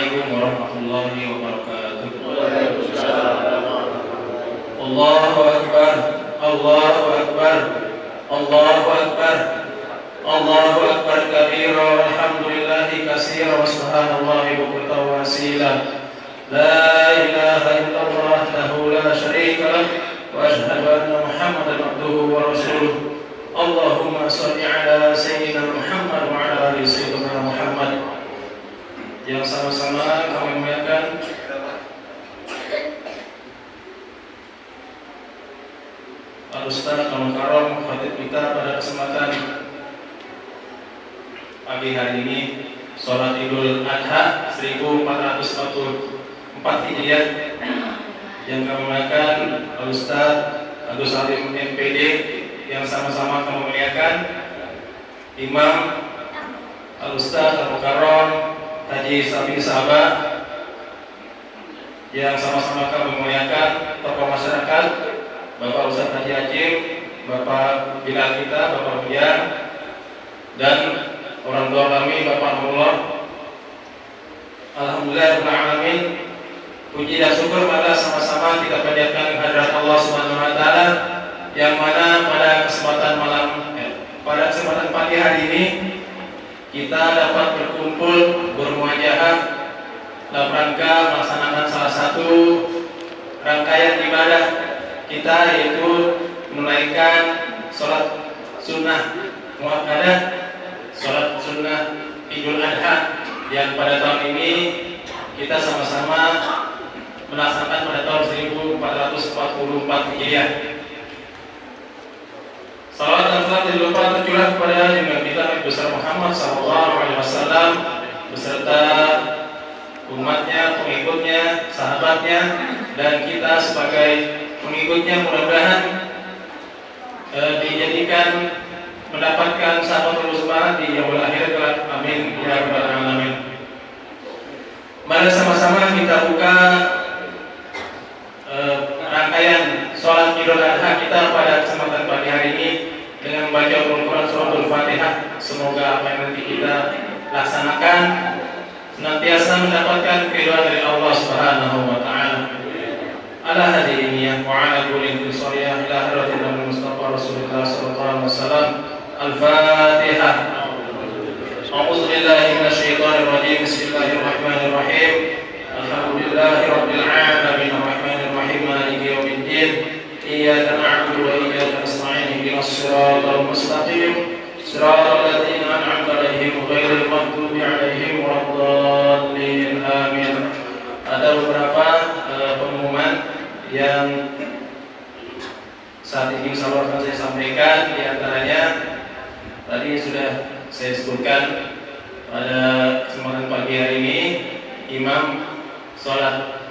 Assalamualaikum warahmatullahi wabarakatuh. Allahu Akbar, Allahu Akbar, Allahu Akbar, Allahu Akbar kabira, walhamdulillahi katsira, wa subhanallahi bukratan wa asila. La ilaha illallah wahdahu la syarika lah, wa asyhadu anna Muhammadan abduhu wa rasuluh. Allahumma shalli ala sayyidina Muhammad wa ala ali sayyidina Muhammad. Yang sama-sama kami muliakan Al-Ustaz Al-Mukarram khatib kita pada kesempatan pagi hari ini, Salat Idul Adha 1444 Hijriah, yang kami muliakan Al-Ustaz Agus Salim MPD, yang sama-sama kami muliakan Imam Al-Ustaz Al-Mukarram Haji Safi Sahabat, yang sama-sama kami muliakan tokoh masyarakat Bapak Ustaz Haji Hajim, Bapak Bilal kita, Bapak Bian, dan orang tua kami Bapak Nurullah. Alhamdulillahirrahmanirrahim. Puji dan syukur pada sama-sama kita panjatkan kehadirat Allah Subhanahu wa taala, yang mana pada kesempatan pagi hari ini kita dapat berkumpul bermuajahah dalam rangka melaksanakan salah satu rangkaian ibadah kita, yaitu menunaikan sholat sunnah muakkadah, sholat sunnah Idul Adha, yang pada tahun ini kita sama-sama melaksanakan pada tahun 1444 Hijriah. Salawat dan salam tidak lupa tercurah kepada junjungan kita Nabi besar Muhammad SAW beserta umatnya, pengikutnya, sahabatnya, dan kita sebagai pengikutnya mudah-mudahan dijadikan mendapatkan sahabat Rasulullah di yaumul akhir kelak. Amin ya rabbal alamin. Mari sama-sama kita buka rangkaian sholat Idul Adha kita pada kesempatan pagi hari ini dengan membaca Al-Quran Suratul Fatihah. Semoga apa yang nanti kita laksanakan senantiasa mendapatkan keridhaan dari Allah Subhanahu wa taala. Ala hadiriniyah wa ala kulli intisariyah ila hadratin Nabi Mustafa Rasulullah sallallahu alaihi wasallam. Al-Fatihah. A'udzu billahi minasyaitonir rajim. Bismillahirrahmanirrahim. Alhamdulillahi rabbil alamin arrahmanir rahim maliki yaumiddin. Iyyaka na'budu wa iyyaka nasta'in. Ihdinas siratal mustaqim. Siratal ladzina an'amta 'alaihim ghairil maghdubi 'alaihim waladdallin. Amin. Ada beberapa pengumuman yang saat ini insyaallah akan saya sampaikan. Di antaranya tadi sudah saya sebutkan pada kesempatan pagi hari ini, imam sholat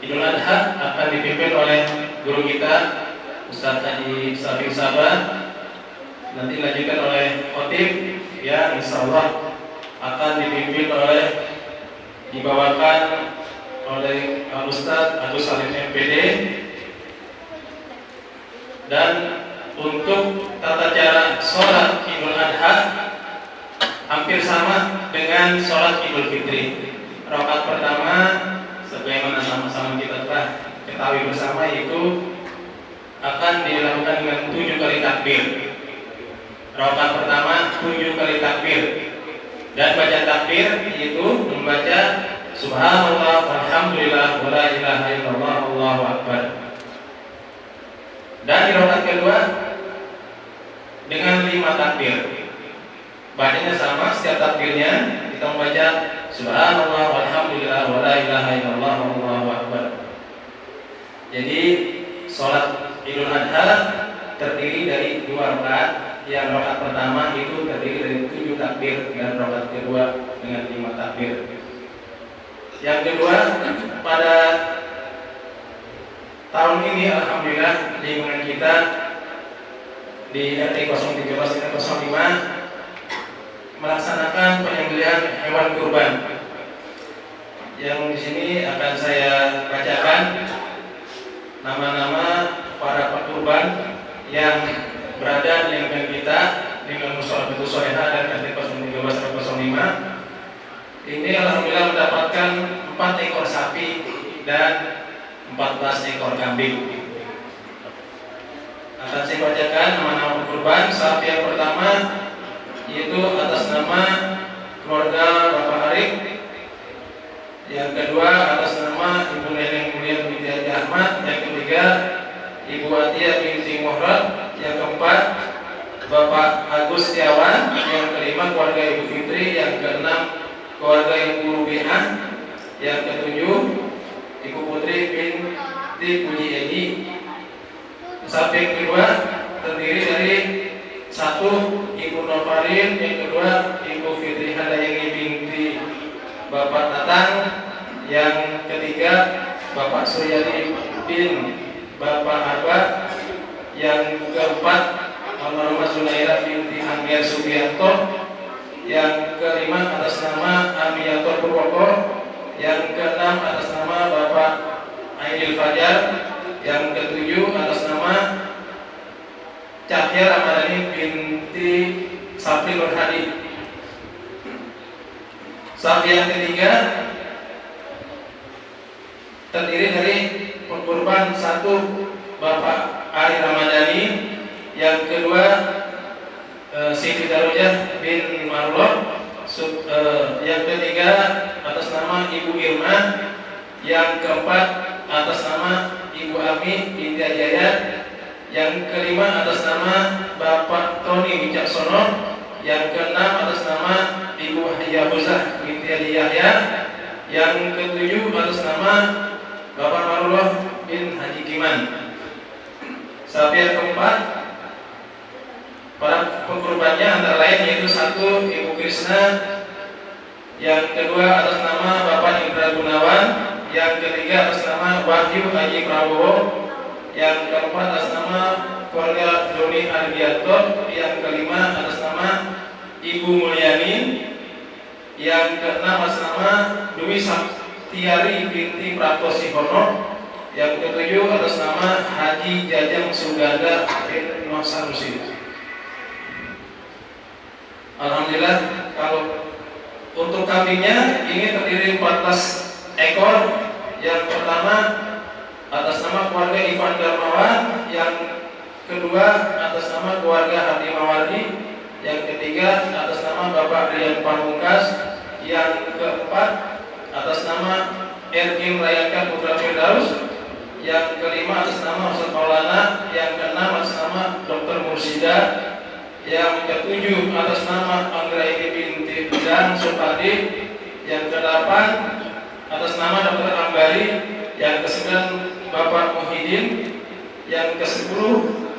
Idul Adha akan dipimpin oleh guru kita Ustaz Haji Safi Sahabat, nanti dilanjutkan oleh khotib yang insyaallah akan dipimpin dibawakan oleh Ustaz Agus Salim MPD. Dan untuk tata cara sholat Idul Adha hampir sama dengan sholat Idul Fitri. Rakaat pertama sebagaimana sama-sama kita telah ketahui bersama, yaitu akan dilakukan dengan 7 kali takbir. Rakaat pertama 7 kali takbir, dan baca takbir yaitu membaca Subhanallah walhamdulillah wa la ilaha illallah Allahu akbar. Dan di rakaat kedua dengan 5 takbir. Bacanya sama, setiap takbirnya kita membaca Subhanallah walhamdulillah wa la ilaha illallah Allahu akbar. Jadi sholat Idul Adha terdiri dari 2 rakaat. Yang rakaat pertama itu terdiri dari 7 takbir, dan rakaat kedua dengan 5 takbir. Yang kedua, pada tahun ini alhamdulillah lingkungan kita di RT 013 dan 05 melaksanakan penyembelihan hewan kurban. Yang di sini akan saya bacakan nama-nama para pekurban yang berada di lingkungan kita dengan Musyawarah Soleha dan RT 013 dan 05. Ini alhamdulillah mendapatkan 4 ekor sapi dan 14 ekor kambing. Akan saya bacakan nama-nama kurban. Sapi yang pertama yaitu atas nama keluarga Bapak Arif. Yang kedua atas nama Ibu Neneng Mulia binti Haji Ahmad. Yang ketiga Ibu Atia binti Muhrad. Yang keempat Bapak Agus Setiawan. Yang kelima keluarga Ibu Fitri. Yang keenam keluarga Ibu Rubiah. Yang ketujuh Ibu Putri binti Puji Edi. Sapi yang kedua terdiri dari satu Ibu Novarin, yang kedua Ibu Fitri Hadayangi binti Bapak Tatang, yang ketiga Bapak Suryadi bin Bapak Arba, yang keempat Almarhumah Zunaira binti Anggia Subianto, yang kelima atas nama Amiyator Purwoko, yang keenam atas nama Bapak Ainil Fajar, yang ketujuh atas nama Cahya Ramadhani binti Sapri Nurhadi. Sapi yang ketiga terdiri dari kurban satu Bapak Ari Ramadhani, yang kedua Siti Darujah bin Marlon, yang ketiga atas nama Ibu Irma, yang keempat atas nama Ibu Ami binti Ajaya, yang kelima atas nama Bapak Tony Wicaksono, yang keenam atas nama Ibu Yahuzah binti Ali Yahya, yang ketujuh atas nama Bapak Marullah bin Haji Kiman. Sapi yang keempat para pengkurbannya antara lain yaitu satu Ibu Krisna, yang kedua atas nama Bapak Indra Gunawan, yang ketiga atas nama Wahyu Haji Prabowo, yang keempat atas nama keluarga Doni Ardianto, yang kelima atas nama Ibu Mulyani, yang keenam atas nama Dwi Saktiari binti Prapto Sihono, yang ketujuh atas nama Haji Jajang Suganda bin Noh Sanusi. Alhamdulillah, kalau untuk kambingnya ini terdiri 14 ekor. Yang pertama atas nama keluarga Ivan Darmawan, yang kedua atas nama keluarga Hadi Mawardi, yang ketiga atas nama Bapak Rian Pamungkas, yang keempat atas nama Erkin Rayakan Putra Firdaus, yang kelima atas nama Ustaz Maulana, yang keenam atas nama Dr. Mursida, yang ketujuh atas nama Anggraini binti Dan Supadi, yang kedelapan atas nama Dr. Ambari, yang kesembilan Bapak Muhyiddin, yang kesepuluh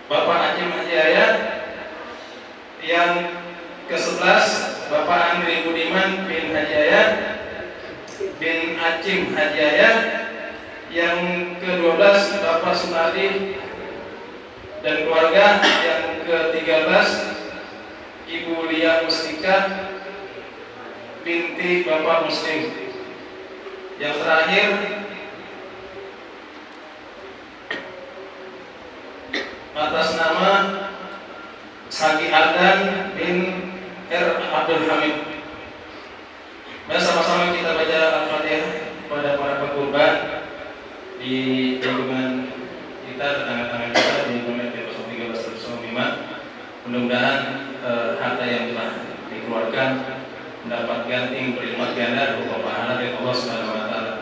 Bapak Acim Haji Ayat, yang ke-11 Bapak Andri Budiman bin Haji Ayat bin Acim Haji Ayat, yang ke-12 Bapak Sunadi dan keluarga, yang ke-13 Ibu Lia Mustika binti Bapak Muslim, yang terakhir atas nama Sagi Ardan bin R. Abdul Hamid. Mari sama-sama kita baca Al-Fatihah pada para pengkurban di lingkungan kita, tetangga-tetangga kita di nomor 13-105. Mudah-mudahan harta yang telah dikeluarkan mendapat ganti berlipat ganda berupa pahala dari Allah Subhanahu wa taala.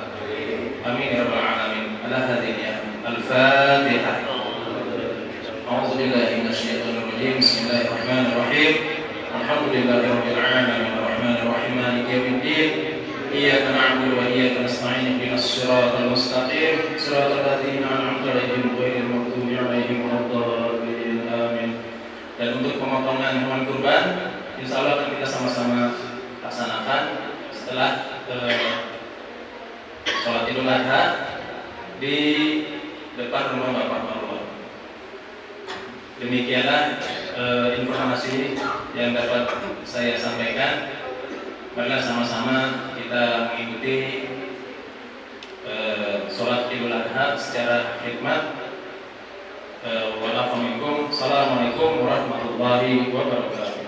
Amin ya rabbal alamin. Ala hadhihi al-Fatihah. A'udzu billahi minasyaitonir rajim. Bismillahirrahmanirrahim. Alhamdulillahirabbil alamin arrahmanir rahim maliki yaumiddin. Iyyaka na'budu wa iyyaka nasta'in ihdinas siratal mustaqim siratal ladzina an'amta 'alaihim ghairil maghdubi 'alaihim waladdallin. Amin. Dan untuk pemotongan hewan kurban insyaallah akan kita sama-sama laksanakan setelah sholat Idul Adha di depan rumah Bapak Marullah. Demikianlah informasi yang dapat saya sampaikan. Marilah sama-sama kita mengikuti sholat Idul Adha secara hikmat. Assalamualaikum warahmatullahi wabarakatuh.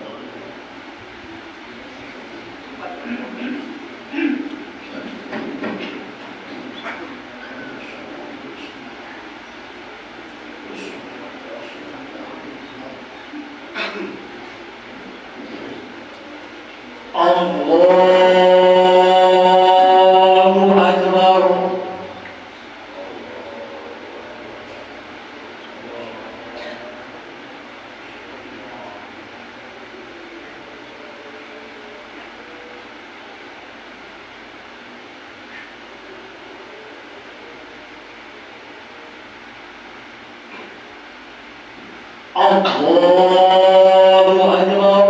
Allahu Akbar.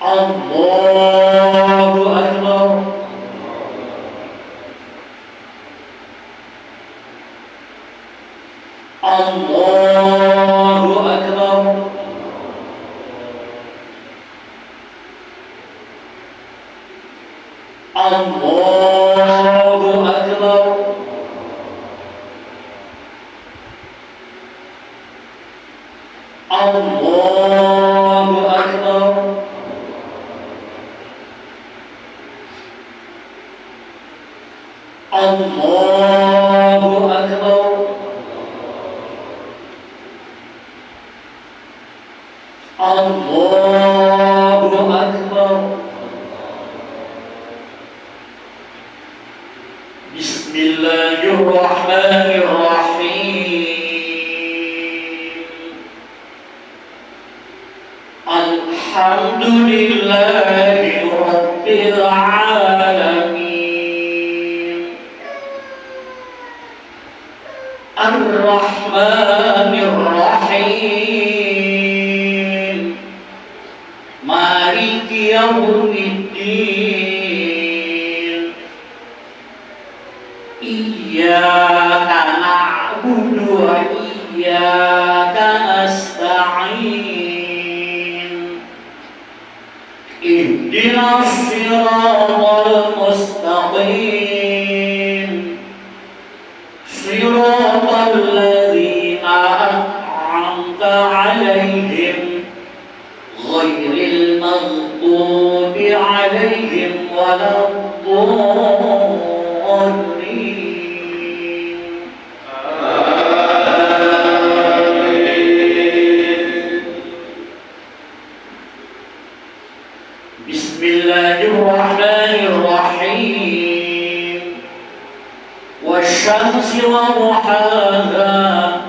Allahu Akbar. Allahu Akbar. Allahu Akbar. Allahu Akbar. Allahu Akbar. Allahu Akbar. Bismillahirrahmanirrahim. Alhamdulillahi Rabbil Alamin. Ar-Rahmanir-Rahim. Maliki yaumiddin. Iyyaka na'budu wa iyyaka nasta'in. Ihdinas siratal mustaqim. Siratal ladzina an'amta 'alaihim ghairil maghdubi 'alaihim waladdallin. Bismillahirrahmanirrahim. Wasyamsi wa duhaha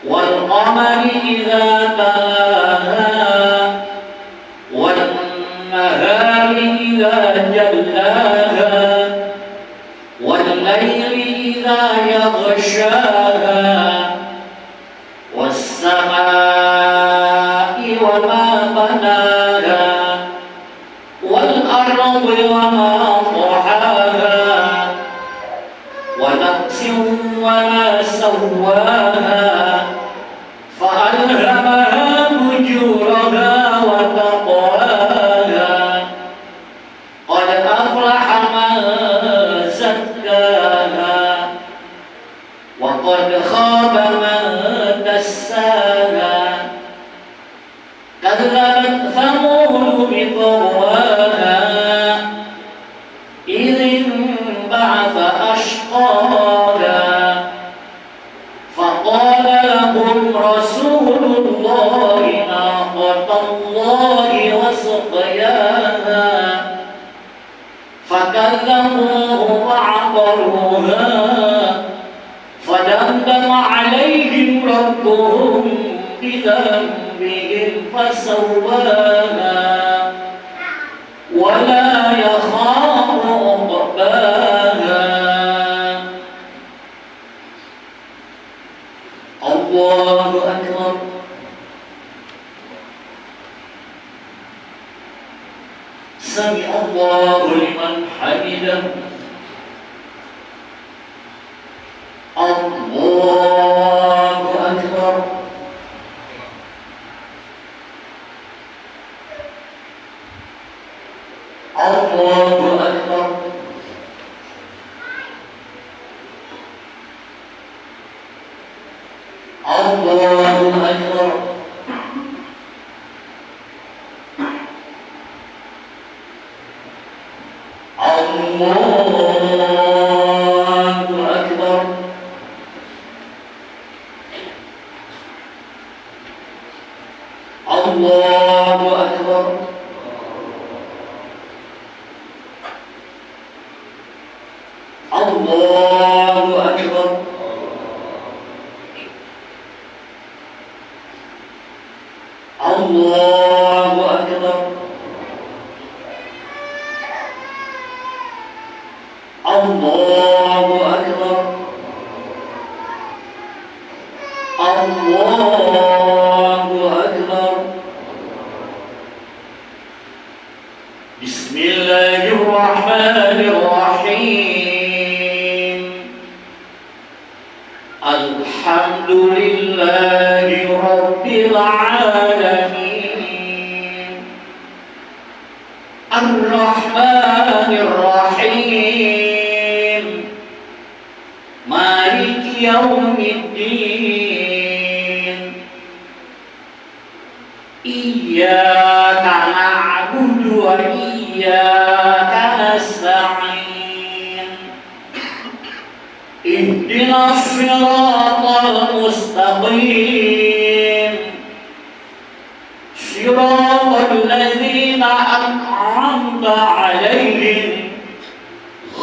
wal qamari idza talaha wan nahari idza jallaha wal layli idza yaghshaha was samaa'i wa ma banaha والأرض وما طحاها ونفس وما سواها فألهمها فجورها وتقواها قد أفلح من زكاها وقد خاب من دساها كذبت ثمود بطغواها إذ انبعث أشقاها فقال لهم رسول الله ناقة الله وسقياها فكذبوه فعقروها فدمدم عليهم ربهم بذنبهم فسواها ولا يخاف عقباها. الله أكبر. سمع الله لمن حمده. الله أكبر. الله أكبر. الله أكبر. الله أكبر. الله أكبر. الله أكبر. الله أكبر. الله أكبر. الرحمن الرحيم الحمد لله رب العالمين الرحمن الرحيم مالك يوم الدين إياك نعبد وإياك نستعين اهدنا الصراط المستقيم صراط الذين أنعمت عليهم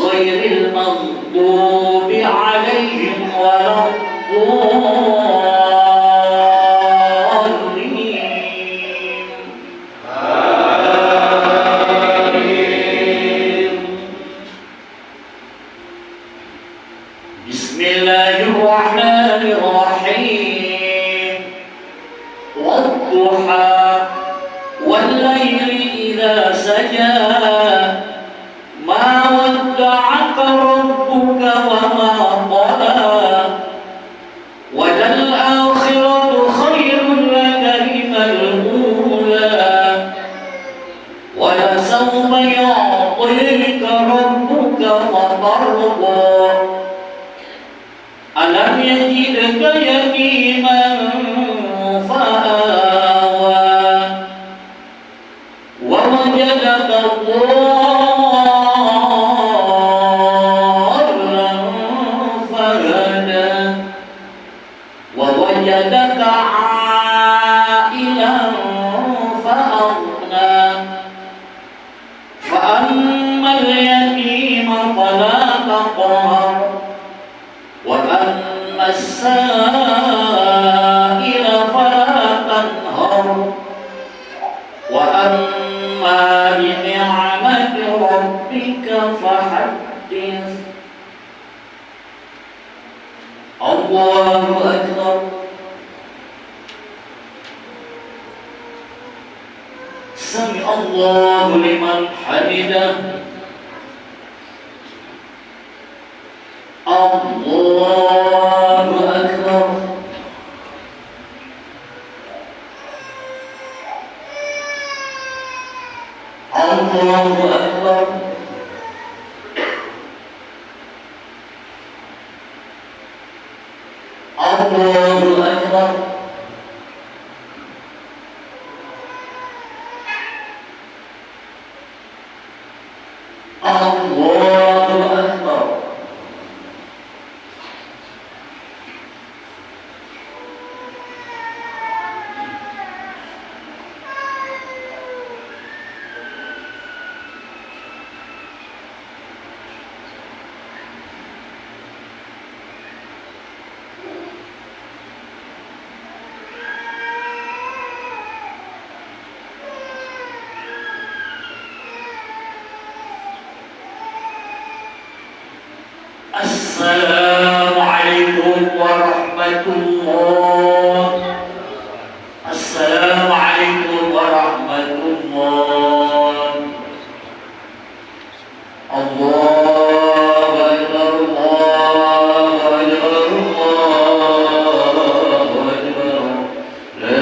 غير المغضوب عليهم ولا الضالين آمين. بسم الله الرحمن الرحيم والضحى والليل إذا سجى ما ودعك ربك وما قلى وللآخرة خير لك من الأولى ولسوف يعطيك ربك فترضى ألم يجدك يتيما فآوى ووجدك ضالا فهدى ووجدك عائلا فأغنى فأما اليتيم فلا تقهر وأما السائل فلا تنهر وأما بنعمة ربك فحدث الله أكبر سمع الله لمن حمده الله أكبر الله أكبر الله أكبر الله أكبر السلام عليكم ورحمة الله السلام عليكم ورحمة الله الله أكبر الله أكبر الله أكبر لا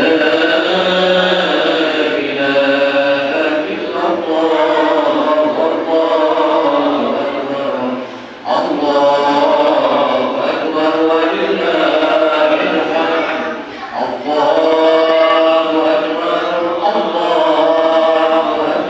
إله إلا الله الله أكبر الله أكبر ولله الحمد الله أكبر الله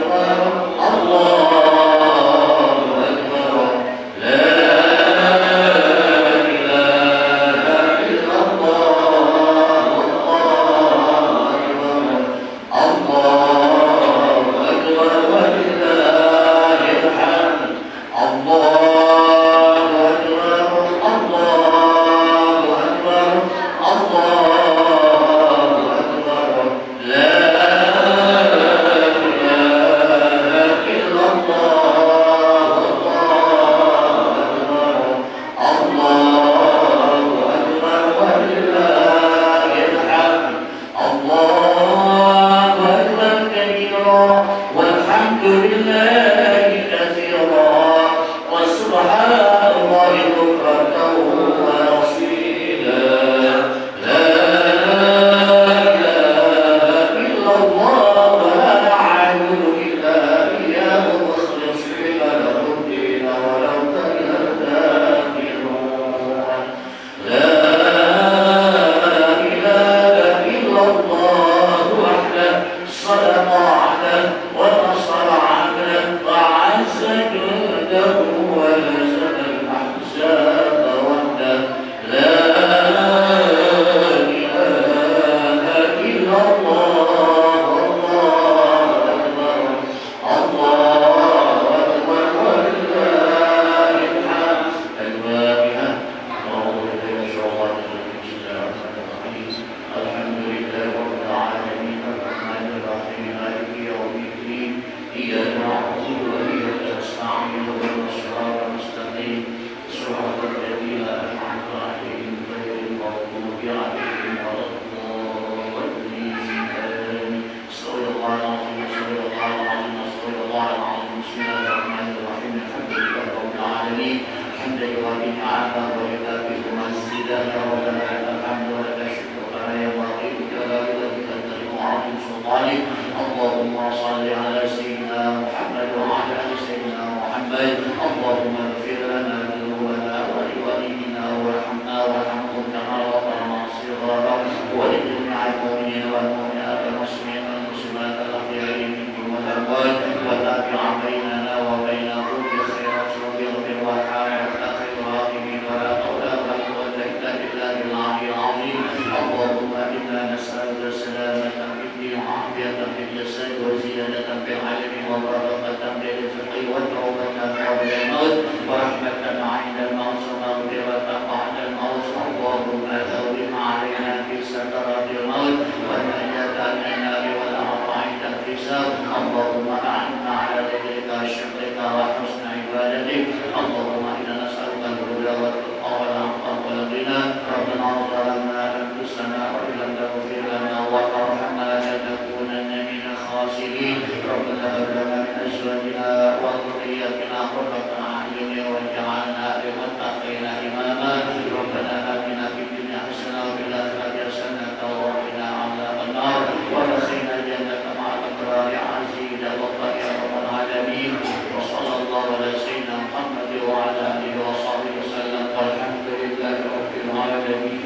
عظيم سلطانك. اللهم صل على سيدنا محمد وعلى ال سيدنا محمد. اللهم اغفر لنا ذنوبنا ولوالدينا وارحمنا وارحمهم كما ربنا صغارا ولجميع المؤمنين والمؤمنات المسلمين والمسلمات الاحياء منهم والاموات وتابع بيننا وبينهم بخيرات وبر وارحام وتاخر الراحمين ولا حول ولا قوه الا بالله العلي العظيم. اللهم انا نسالك سلامه في الدين وعافيه في الجسد وزياده في العلم وبركه في الرزق وتوبه قبل الموت ورحمه عند الموت ومغفره بعد الموت. اللهم ثوب علينا في سكرات الموت والنجاه من النار والعفو عند الحساب. اللهم اعنا على ذكرك وشكرك وحسن عبادتك. اللهم انا نسالك الهدى والتقى والعفو والغنى. ربنا ظلمنا انفسنا وان لم تغفر لنا وترحمنا لنكونن من الخاسرين. ربنا هب لنا من ازواجنا وذرياتنا قرة اعين واجعلنا للمتقين اماما. ربنا اتنا في الدنيا حسنه وفي الاخره حسنه وقنا عذاب النار وادخلنا الجنه مع الابرار عزيز وطهر يا رب العالمين. وصلى الله على سيدنا محمد وعلى اله وصحبه وسلم والحمد لله رب العالمين.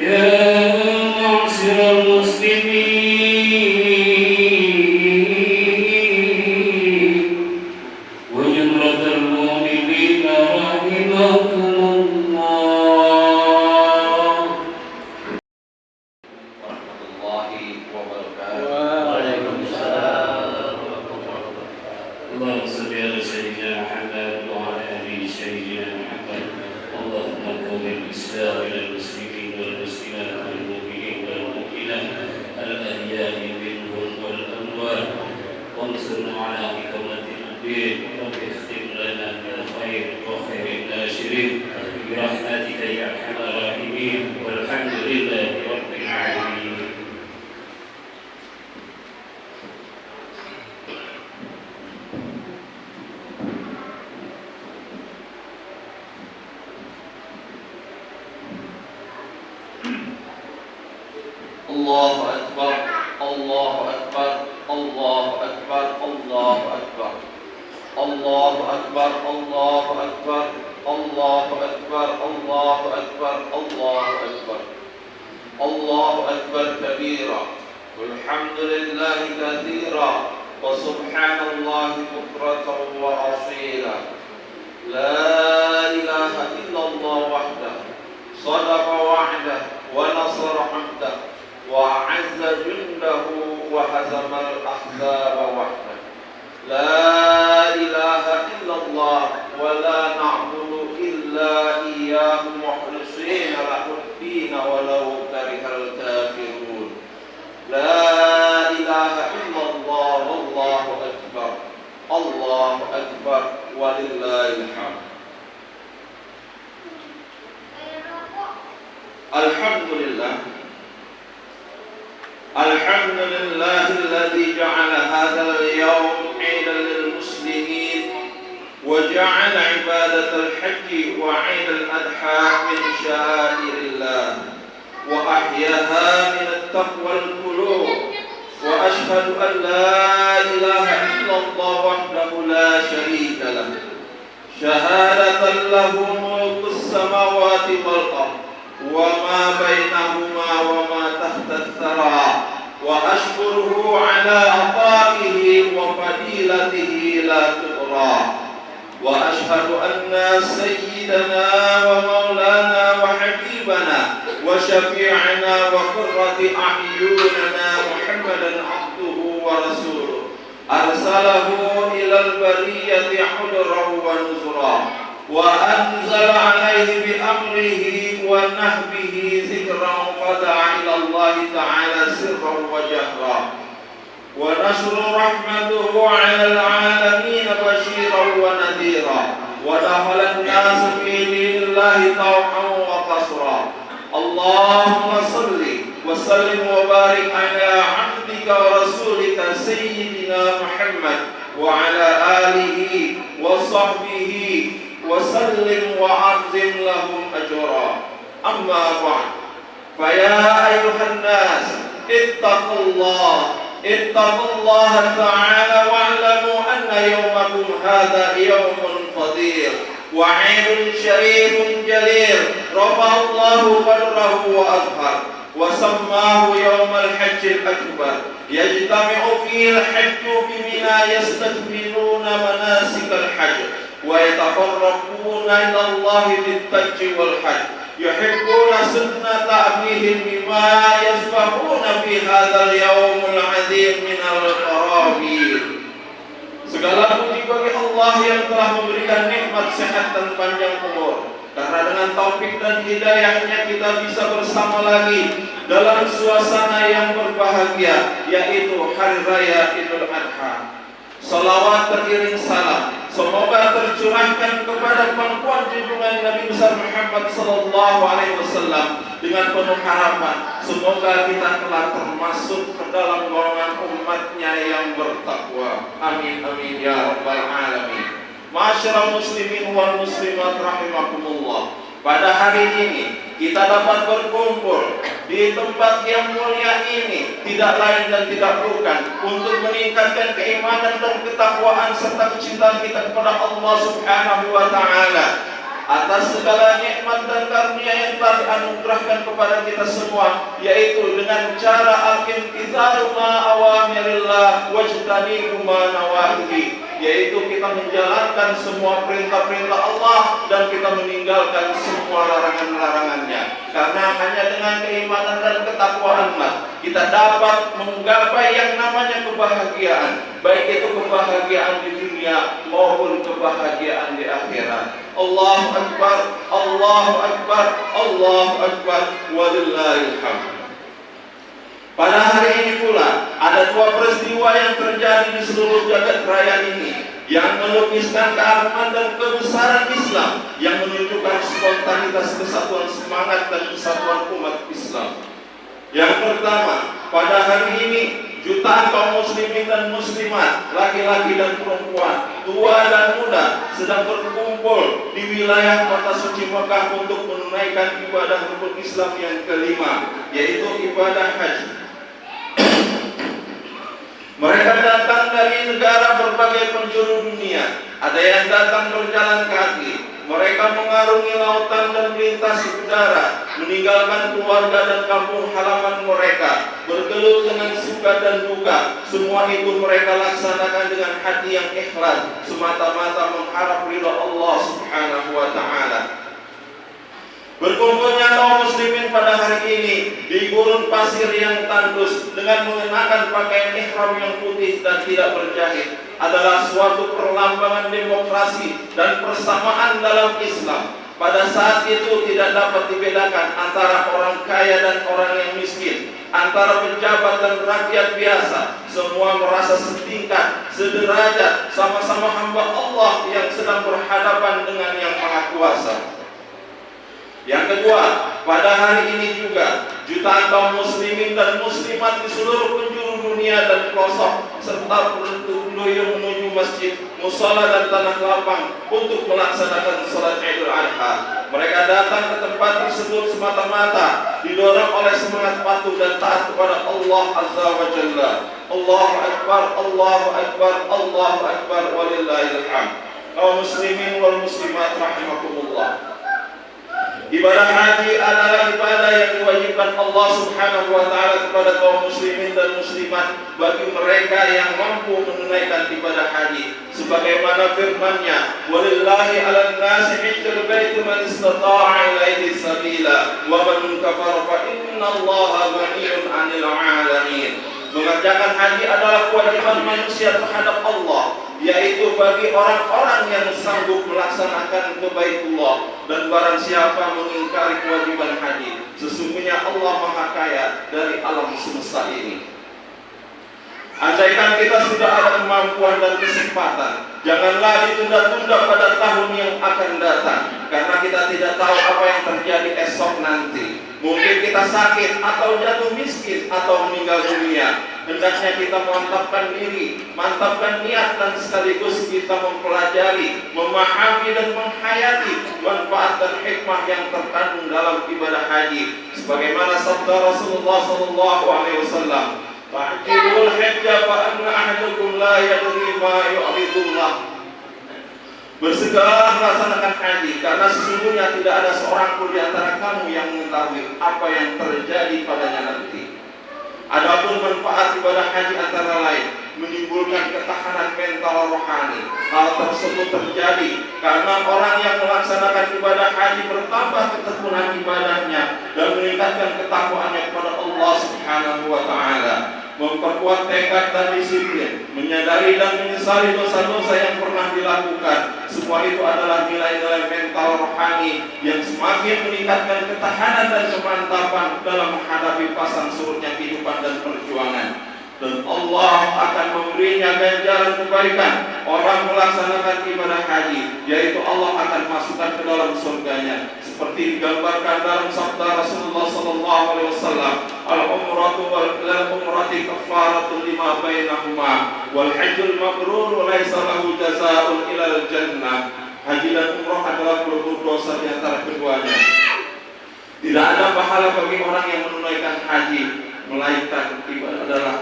يا معشر المسلمين وجملة المؤمنين رحمكم الله. ورحمة الله وبركاته. وعليكم السلام ورحمه الله وبركاته. اللهم صل على سيدنا محمد وعلى آل سيدنا محمد. اللهم قوم الإسلام إلى المسلمين والمسلمات والمؤمنين والمؤمنات الأحياء منهم والأموات وانصرنا على إقامة الدين رب اختم لنا بالخير وخير الناشرين برحمتك يا أرحم الراحمين والحمد لله رب العالمين. الله أكبر الله أكبر الله أكبر الله أكبر الله أكبر الله أكبر الله أكبر الله أكبر الله أكبر الله أكبر كبيرا والحمد لله كثيرا وسبحان الله بكرة وأصيلا. لا إله إلا الله وحده صدق وعده ونصر عبده وأعز جنده وهزم الأحزاب وحده. لا إله إلا الله ولا نعبد إلا إياه مخلصين له الدين ولو كره الكافرون. لا إله إلا الله والله أكبر الله أكبر ولله الحمد. الحمد لله الحمد لله الذي جعل هذا اليوم عيدا للمسلمين وجعل عبادة الحج وعيد الأضحى من شعائر الله وأحياها من التقوى القلوب. وأشهد أن لا إله إلا الله وحده لا شريك له شهادة له ملك السماوات والأرض وما بينهما وما تحت الثرى. وأشكره على عطائه وفضيلته لا تقرى. وأشهد أن سيدنا ومولانا وحبيبنا وشفيعنا وقرة أعيننا محمدا عبده ورسوله أرسله إلى البرية حضرا ونذرا وأنزل عليه بأمره ونهبه ذكرا فدعا إلى الله تعالى سرا وجهرا. ونشر رحمته على العالمين بشيرا ونذيرا. ودخل الناس في دين الله طوعا وقصرا. اللهم صل وسلم وبارك على سيدنا محمد وعلى آله وصحبه وسلم وعظم لهم أجرا. أما بعد، فيا أيها الناس اتقوا الله تعالى واعلموا أن يومكم هذا يوم فضيل وعيد شريف جليل رفع الله قدره وأظهر وسماه يوم الحج الأكبر، يجتمع فيه الحج بمنى يستكملون مناسك الحج ويتقربون إلى الله بالحج والحج، يحبون سنة أبيهم بما يسبحون في هذا اليوم العظيم من القرابين. Segala puji bagi Allah yang telah memberikan nikmat sehat dan panjang umur. Karena dengan taufik dan hidayahnya kita bisa bersama lagi dalam suasana yang berbahagia, yaitu Hari Raya Idul Adha. Salawat beriring salam semoga tercurahkan kepada pangkuan junjungan Nabi besar Muhammad sallallahu alaihi wasallam dengan penuh harapan semoga kita telah termasuk ke dalam golongan umatnya yang bertakwa. Amin amin ya rabbal alamin. Masyarul muslimin wal muslimat rahimakumullah. Pada hari ini kita dapat berkumpul di tempat yang mulia ini tidak lain dan tidak bukan untuk meningkatkan keimanan dan ketakwaan serta kecintaan kita kepada Allah Subhanahu wa taala atas segala nikmat dan karunia yang telah dianugerahkan kepada kita semua, yaitu dengan cara al-imtithalu ma awamirillah wajtanibu ma nawahihi, yaitu kita menjalankan semua perintah-perintah Allah dan kita meninggalkan semua larangan-larangannya. Karena hanya dengan keimanan dan ketakwaanlah kita dapat menggapai yang namanya kebahagiaan, baik itu kebahagiaan di dunia maupun kebahagiaan di akhirat. Allahu Akbar, Allahu Akbar, Allahu Akbar, walillahil hamd. Pada hari ini pula ada dua peristiwa yang terjadi di seluruh jagat raya ini yang melukiskan keagungan dan kebesaran Islam, yang menunjukkan spontanitas kesatuan semangat dan kesatuan umat Islam. Yang pertama, pada hari ini jutaan kaum muslimin dan muslimat, laki-laki dan perempuan, tua dan muda sedang berkumpul di wilayah kota suci Mekah untuk menunaikan ibadah rukun Islam yang kelima, yaitu ibadah haji. Mereka datang dari negara berbagai penjuru dunia. Ada yang datang berjalan kaki. Mereka mengarungi lautan dan melintasi udara, meninggalkan keluarga dan kampung halaman mereka, bergelut dengan suka dan duka. Semua itu mereka laksanakan dengan hati yang ikhlas, semata-mata mengharap ridha Allah Subhanahu wa taala. Berkumpulnya kaum muslimin pada hari ini di gurun pasir yang tandus dengan mengenakan pakaian ihram yang putih dan tidak berjahit adalah suatu perlambangan demokrasi dan persamaan dalam Islam. Pada saat itu tidak dapat dibedakan antara orang kaya dan orang yang miskin, antara pejabat dan rakyat biasa. Semua merasa setingkat, sederajat, sama-sama hamba Allah yang sedang berhadapan dengan Yang Maha Kuasa. Yang kedua, pada hari ini juga jutaan kaum muslimin dan muslimat di seluruh penjuru dunia dan pelosok serta berduyun menuju masjid, musala dan tanah lapang untuk melaksanakan salat Idul Adha. Mereka datang ke tempat tersebut semata-mata didorong oleh semangat patuh dan taat kepada Allah Azza wa Jalla. Allahu Akbar, Allahu Akbar, Allahu Akbar, walillahil hamd. Kaum muslimin wal muslimat rahimakumullah. Ibadah haji adalah ibadah yang diwajibkan Allah Subhanahu wa taala kepada kaum muslimin dan muslimat bagi mereka yang mampu menunaikan ibadah haji. Sebagaimana firman-Nya, "Walillahi 'alan nasi hajjul baiti man istata'a ilaihi sabila, wa man kafara fa innallaha ghaniyyun 'anil 'alamin." Mengerjakan haji adalah kewajiban manusia terhadap Allah, yaitu bagi orang-orang yang sanggup melaksanakan ke Baitullah. Dan barang siapa mengingkari kewajiban haji, sesungguhnya Allah Maha Kaya dari alam semesta ini. Andaikan kita sudah ada kemampuan dan kesempatan, janganlah ditunda-tunda pada tahun yang akan datang, karena kita tidak tahu apa yang terjadi esok nanti. Mungkin kita sakit atau jatuh miskin atau meninggal dunia. hendaknya kita mantapkan diri, mantapkan niat, dan sekaligus kita mempelajari, memahami dan menghayati manfaat dan hikmah yang terkandung dalam ibadah haji. Sebagaimana sabda Rasulullah SAW, "Fa'jilul hajja fa anna ahadukum la yadri ma yu'ridullah." Bersegeralah melaksanakan haji, karena sesungguhnya tidak ada seorang pun di antara kamu yang mengetahui apa yang terjadi padanya nanti. Adapun manfaat ibadah haji antara lain menimbulkan ketahanan mental rohani. Hal tersebut terjadi karena orang yang melaksanakan ibadah haji bertambah ketekunan ibadahnya dan meningkatkan ketakwaannya kepada Allah Subhanahu wa Ta'ala, memperkuat tekad dan disiplin, menyadari dan menyesali dosa-dosa yang pernah dilakukan. Semua itu adalah nilai-nilai mental rohani yang semakin meningkatkan ketahanan dan kemantapan dalam menghadapi pasang surutnya kehidupan dan perjuangan. Dan Allah akan memberinya ganjaran kebaikan orang melaksanakan ibadah haji, yaitu Allah akan masukkan ke dalam surganya, seperti digambarkan dalam sabda Rasulullah SAW, "Al-umratu wal umrati kafaratun lima bainahuma wal hajjul mabrur laisa lahu jazaa'un ilal jannah." Haji dan umrah adalah pelebur dosa di antara keduanya. Tidak ada pahala bagi orang yang menunaikan haji, melainkan ibadah adalah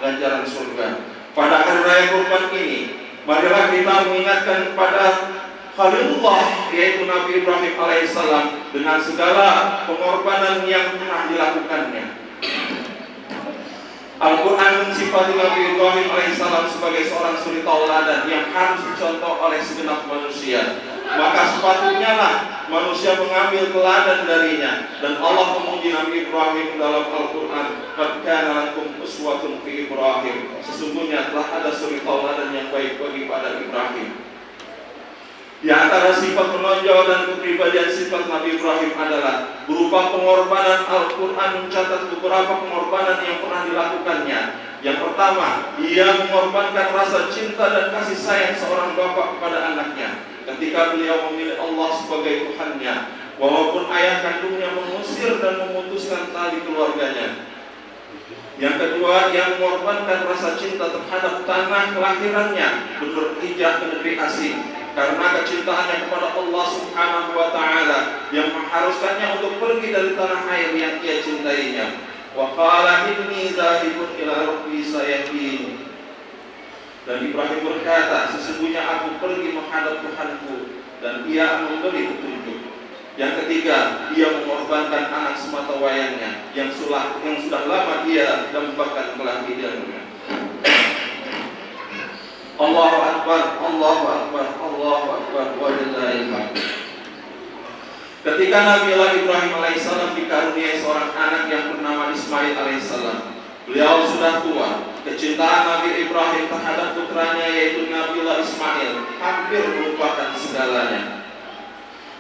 ganjaran surga. Pada hari raya Kurban ini, marilah kita mengingatkan kepada Khalilullah, yaitu Nabi Ibrahim alaihissalam, dengan segala pengorbanan yang pernah dilakukannya. Al-Quran mensifati Nabi Ibrahim alaihissalam sebagai seorang suri tauladan yang harus dicontoh oleh segenap manusia. Maka sepatutnya lah manusia mengambil teladan darinya. Dan Allah memuji Nabi Ibrahim dalam Al-Quran, "Qad kana lakum uswatun fi Ibrahim." Sesungguhnya telah ada suri tauladan yang baik bagi pada Ibrahim. Di antara sifat menonjol dan kepribadian sifat Nabi Ibrahim adalah berupa pengorbanan. Al-Quran mencatat beberapa pengorbanan yang pernah dilakukannya. Yang pertama, ia mengorbankan rasa cinta dan kasih sayang seorang bapak kepada anaknya ketika beliau memilih Allah sebagai Tuhannya, walaupun ayah kandungnya mengusir dan memutuskan tali keluarganya. Yang kedua, ia mengorbankan rasa cinta terhadap tanah kelahirannya, berhijrah ke negeri asing, karena kecintaannya kepada Allah Subhanahu wa Ta'ala yang mengharuskannya untuk pergi dari tanah air yang ia cintainya. Wa qala inni dzahibun ila rabbi sayahdin. Dan Ibrahim berkata, sesungguhnya aku pergi menghadap Tuhanku dan ia memberi petunjuk. Yang ketiga, ia mengorbankan anak sematawayangnya yang sudah lama ia dambakan kelahi hidupnya. Allahu Akbar, Allahu Akbar, Allahu Akbar, walillahil hamd. Ketika Nabi Ibrahim alaihissalam dikaruniai seorang anak yang bernama Ismail alaihissalam, beliau sudah tua. Kecintaan Nabi Ibrahim terhadap putranya yaitu Nabi Ismail hampir melupakan segalanya.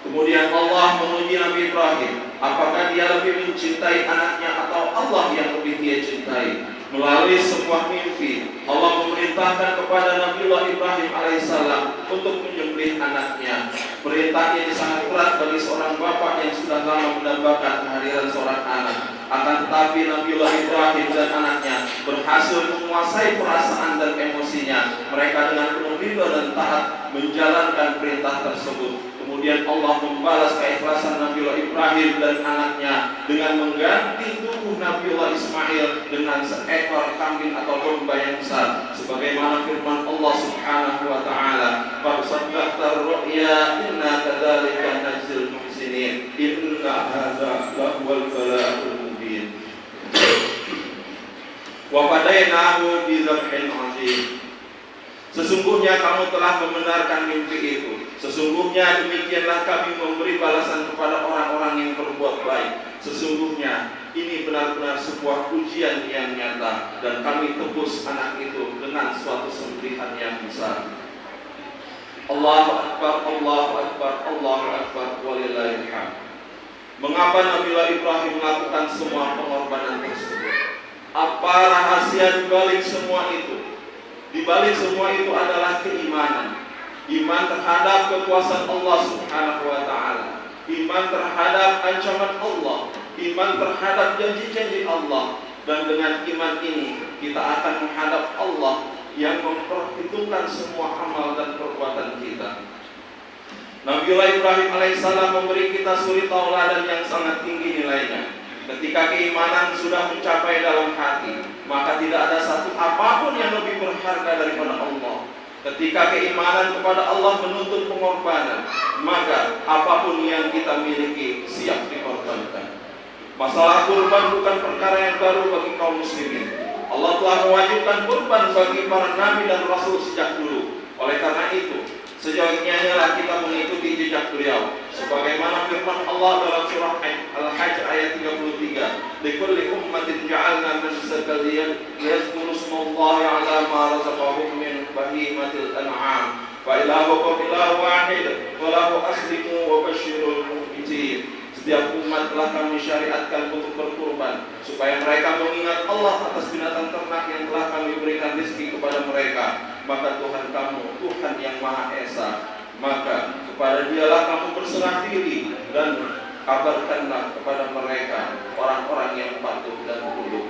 Kemudian Allah menguji Nabi Ibrahim, apakah dia lebih mencintai anaknya atau Allah yang lebih dia cintai? Melalui sebuah mimpi, Allah memerintahkan kepada Nabi Ibrahim alaihissalam untuk menyembelih anaknya. Perintah ini sangat berat bagi seorang bapak yang sudah lama mendambakan kehadiran seorang anak. Akan tetapi Nabi Ibrahim dan anaknya berhasil menguasai perasaan dan emosinya. Mereka dengan penuh ridha dan taat menjalankan perintah tersebut. Kemudian Allah membalas keikhlasan Nabi Ibrahim dan anaknya dengan mengganti tubuh Nabi Ismail dengan seekor kambing atau domba yang besar, sebagaimana firman Allah Subhanahu wa Ta'ala, "Fasaddaqta ar-ru'ya inna kadzalika najzil muhsinin inna hadza lahuwal bala'ul mubin." Wa fadainahu bi dzabhin 'azim. Sesungguhnya kamu telah membenarkan mimpi itu. Sesungguhnya demikianlah kami memberi balasan kepada orang-orang yang berbuat baik. Sesungguhnya ini benar-benar sebuah ujian yang nyata, dan kami tebus anak itu dengan suatu sembelihan yang besar. Allahu Akbar, Allahu Akbar, Allahu Akbar, walillahil hamd. Mengapa Nabi Ibrahim melakukan semua pengorbanan tersebut? Apa rahasia di balik semua itu? Di balik semua itu adalah keimanan. Iman terhadap kekuasaan Allah Subhanahu wa Ta'ala, iman terhadap ancaman Allah, iman terhadap janji-janji Allah, dan dengan iman ini kita akan menghadap Allah yang memperhitungkan semua amal dan perbuatan kita. Nabiullah Ibrahim alaihissalam memberi kita suri tauladan yang sangat tinggi nilainya. Ketika keimanan sudah mencapai dalam hati, maka tidak ada satu apapun yang lebih berharga daripada Allah. Ketika keimanan kepada Allah menuntut pengorbanan, maka apapun yang kita miliki siap dikorbankan. Masalah kurban bukan perkara yang baru bagi kaum muslimin. Allah telah mewajibkan kurban bagi para nabi dan rasul sejak dulu. Oleh karena itu, seyogyanya kita mengikuti jejak beliau. Sebagaimana firman Allah dalam surah Al-Hajj ayat 33, "Likulli ummatin ja'alna mansakan liyadhkuru ismallahi 'ala ma razaqahum min bahimatil an'am. Fa ilahukum ilahu wahid wa lahu aslimu wa basyirul mu'minin." Setiap umat telah kami syariatkan untuk berkurban, supaya mereka mengingat Allah atas binatang ternak yang telah kami berikan rezeki kepada mereka. Maka Tuhan kamu, Tuhan yang Maha Esa, maka kepada Dialah kamu berserah diri, dan kabarkanlah kepada mereka orang-orang yang patuh dan tunduk.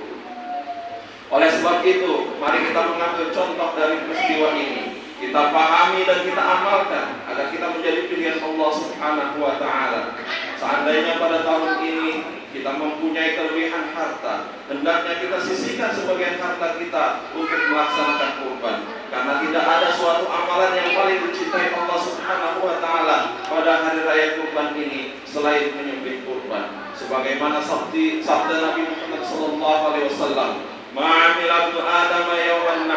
Oleh sebab itu, mari kita mengambil contoh dari peristiwa ini. Kita pahami dan kita amalkan agar kita menjadi pilihan Allah Subhanahu wa Ta'ala. Seandainya pada tahun ini kita mempunyai kelebihan harta, hendaknya kita sisihkan sebagian harta kita untuk melaksanakan kurban. Karena tidak ada suatu amalan yang paling dicintai Allah Subhanahu wa Ta'ala pada hari raya kurban ini selain menyembelih kurban. Sebagaimana sabda Nabi Muhammad SAW, "Ma'amila ibnu Adam yawman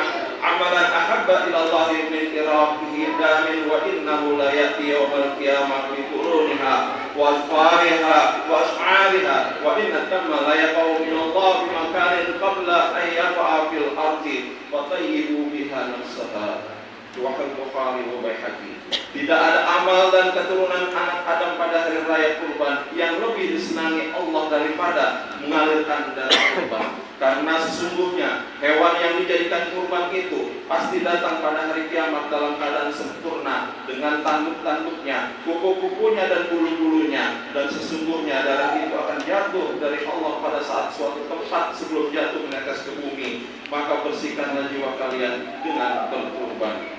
amalan ahabba ila Allah min iraqihi damin wa innahu la yati yawmal qiyamah bi quruniha wa asfariha wa as'ariha wa inna tamma la yaqau min Allah bi makanin qabla an yafa'a fil ardi wa tayyibu biha nafsaha." Riwayat Bukhari wa Baihaqi. Tidak ada amal dan keturunan anak Adam pada hari raya kurban yang lebih disenangi Allah daripada mengalirkan darah kurban. Karena sesungguhnya hewan yang dijadikan kurban itu pasti datang pada hari kiamat dalam keadaan sempurna dengan tanduk-tanduknya, kuku-kukunya dan bulu-bulunya. Dan sesungguhnya darah itu akan jatuh dari Allah pada saat suatu tempat sebelum jatuh menetes ke bumi. Maka bersihkanlah jiwa kalian dengan berkurban.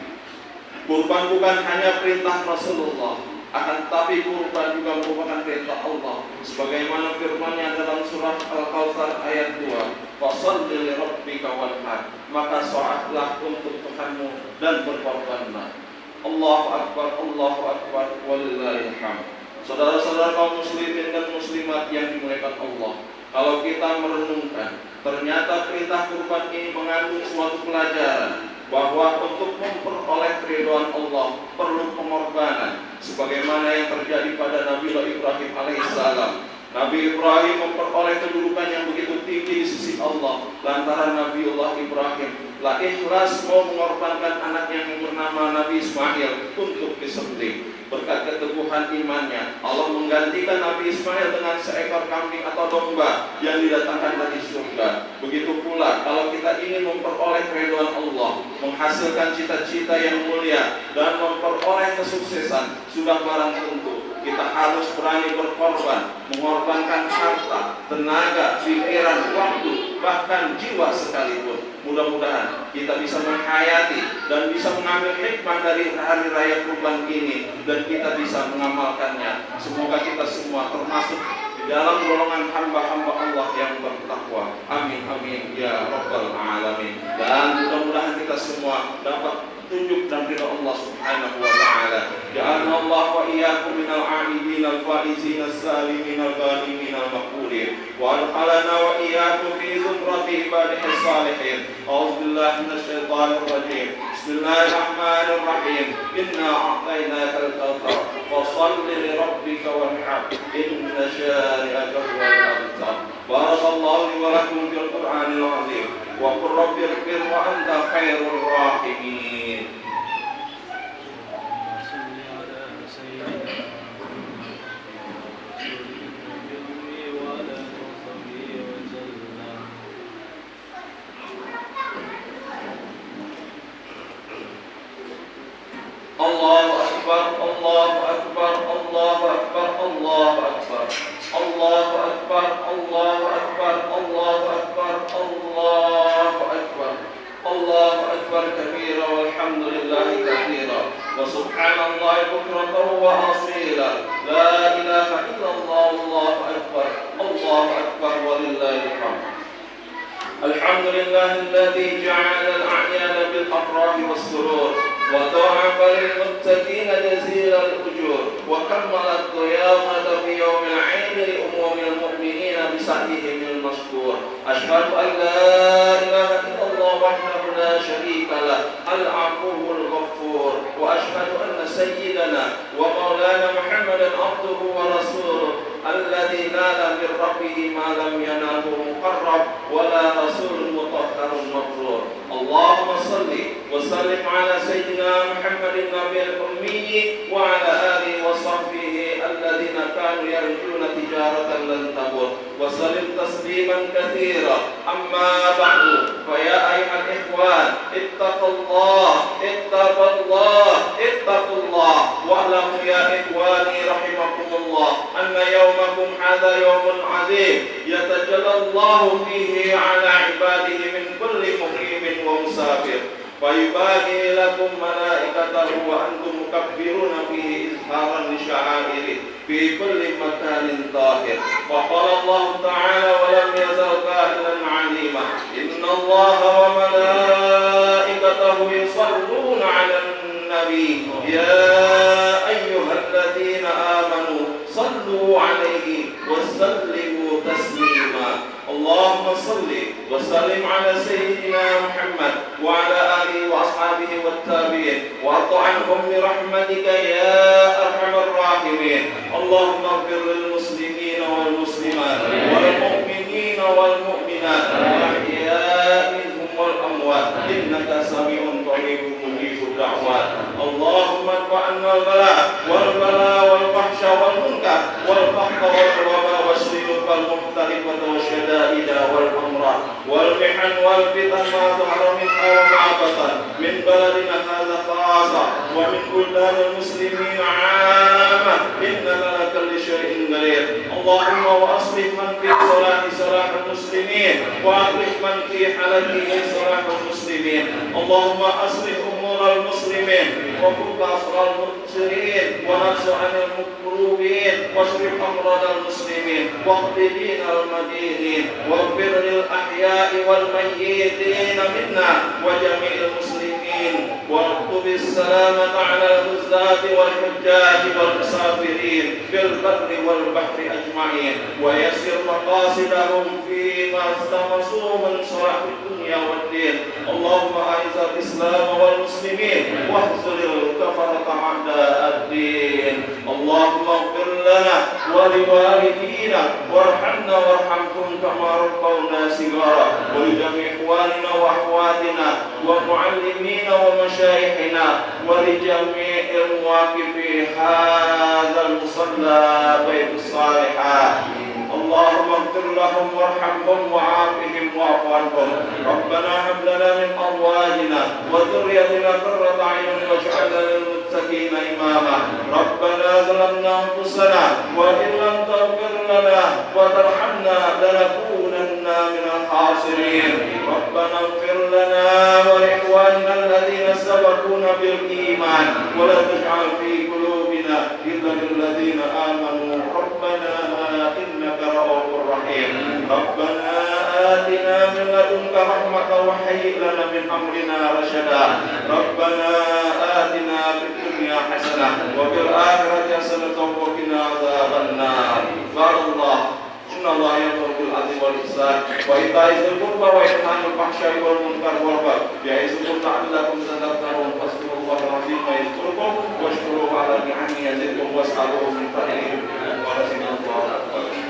Kurban bukan hanya perintah Rasulullah, akan tetapi kurban juga merupakan perintah Allah. Sebagaimana firman-Nya dalam surah Al-Kautsar ayat 2, "Fasholli li rabbika wanhar." Maka salatlah untuk Tuhanmu dan berkorbanlah. Allahu Akbar, Allahu Akbar, walillahil hamd. Saudara-saudara kaum muslimin dan muslimat yang dimuliakan Allah, kalau kita merenungkan, ternyata perintah kurban ini mengandung suatu pelajaran bahwa untuk memperoleh keridhaan Allah perlu pengorbanan, sebagaimana yang terjadi pada Nabi Ibrahim alaihissalam. Nabi Ibrahim memperoleh kedudukan yang begitu tinggi di sisi Allah lantaran Nabiullah Ibrahim lah ikhlas mau mengorbankan anaknya yang bernama Nabi Ismail untuk disembelih. Berkat keteguhan imannya, Allah menggantikan Nabi Ismail dengan seekor kambing atau domba yang didatangkan dari surga. Begitu pula kalau kita ingin memperoleh keridhaan Allah, menghasilkan cita-cita yang mulia, dan memperoleh kesuksesan, sudah barang tentu kita harus berani berkorban, mengorbankan harta, tenaga, pikiran, waktu, bahkan jiwa sekalipun. Mudah-mudahan kita bisa menghayati dan bisa mengambil hikmah dari hari raya kurban ini, dan kita bisa mengamalkannya. Semoga kita semua termasuk di dalam golongan hamba-hamba Allah yang bertakwa. Amin amin ya rabbal alamin. Dan mudah-mudahan kita semua dapat tunjuk dan ridha Allah Subhanahu wa Ta'ala. Ja'alna Allah wa iyyakum minal 'abidin al-faizin as-salimin al-ghanimin al-maqburin wa adkhalana wa iyyakum fi zumrati ibadihi salihin. A'udzu billahi minasy syaithanir rajim. Bismillahirrahmanirrahim. Inna a'tainaka al-kautsar fasholli li rabbika wanhar. Inna syani'aka huwal abtar. Barakallahu li wa lakum fil Qur'anil 'azim. Wa qur rabbighfir wa anta khairur rahimin. Allahu Akbar, Allahu Akbar, Allahu Akbar, Allahu Akbar. الله أكبر الله أكبر الله أكبر الله أكبر الله أكبر كبيرا والحمد لله كثيرا وسبحان الله بكرة وأصيلا لا إله إلا الله الله أكبر ولله الحمد. الحمد لله الذي جعل الأعيان بالأفراح والسرور وضاعف للمتقين جزيل الأجور وكمل الضيافة في يوم العيد لأمم المؤمنين بسعيهم المشكور. أشهد أن لا إله إلا الله وحده لا شريك له العفو الغفور وأشهد أن سيدنا ومولانا محمدا عبده ورسوله الذي نال من ربه ما لم يناله مقرب ولا رسول مطهر مبرور. اللهم صل وسلم على سيدنا محمد النبي الأمي وعلى آله وصحبه الذين كانوا يرجون تجارة لن تبور وسلم تسليما كثيرا. أما بعد فيا أيها الإخوان اتقوا الله اتقوا الله اتقوا الله واعلموا يا إخواني رحمكم الله أن يومكم هذا يوم عظيم يتجلى الله فيه على عباده من كل مقيم ومسافر فيباهي لكم ملائكته وأنتم مكبرون فيه إظهارا لشعائره في كل مكان طاهر. فقال الله تعالى ولم يزل قائلا عليما إن الله وملائكته يصلون على النبي يا أيها الذين آمنوا صلوا عليه وسلموا تسليما. اللهم صل وسلم على سيدنا محمد وعلى آله وأصحابه والتابعين وارض عنهم برحمتك يا أرحم الراحمين. اللهم اغفر للمسلمين والمسلمات والمؤمنين والمؤمنات الأحياء منهم والأموات إنك سميع قريب مجيب الدعوات. اللهم ادفع عنا البلاء والفحش والمنكر والفقر والوباء والسيوف المختلفة والشدائد والأمراض والمحن والفتن ما ظهر منها وما بطن من بلدنا هذا خاصة ومن بلدان المسلمين عامة إنك على كل شيء قدير. اللهم وأصلح من في صلاح المسلمين وأصلح من في حلقه صلاح المسلمين. اللهم أصلح أمور المسلمين وفك أسرار المبصرين ونفس عن المكروبين واشرف أمراض المسلمين واقض دين المدينين واغفر للأحياء والميتين منا وجميع المسلمين واكتب السلامة على الغزاة والحجاج والمسافرين في البر والبحر أجمعين ويسر مقاصدهم فيما استمسوا من صلاح الدنيا والدين. اللهم أعز الإسلام والمسلمين واخذل الكفرة أعداء الدين. اللهم اغفر لنا ولوالدينا وارحمنا وارحمهم كما ربونا صغارا ولجميع إخواننا وأخواتنا ومعلمينا ومشايخنا ولجميع المواقفين هذا المصلى بيت الصالحات. اللهم اغفر لهم وارحمهم وعافهم واعف عنهم. ربنا هب لنا من أزواجنا وذريتنا قرة أعين واجعلنا للمتقين إماما. ربنا ظلمنا أنفسنا وإن لم تغفر لنا وترحمنا لنكونن من الخاسرين. ربنا اغفر لنا ولإخواننا الذين سبقونا بالإيمان ولا تجعل في قلوبنا غلا للذين آمنوا ربنا إنك رؤوف رحيم. ربنا آتنا من لدنك رحمة وهيئ لنا من أمرنا رشدا. ربنا آتنا في الدنيا حسنة وفي الآخرة حسنة وقنا عذاب النار. قال الله إن الله يأمر بالعدل والإحسان وإيتاء ذي القربى وينهى عن الفحشاء والمنكر والبغي يعظكم لعلكم تذكرون. فاذكروا الله العظيم يذكركم واشكروه على نعمه يزدكم واسألوه من فضله ورزقنا الله.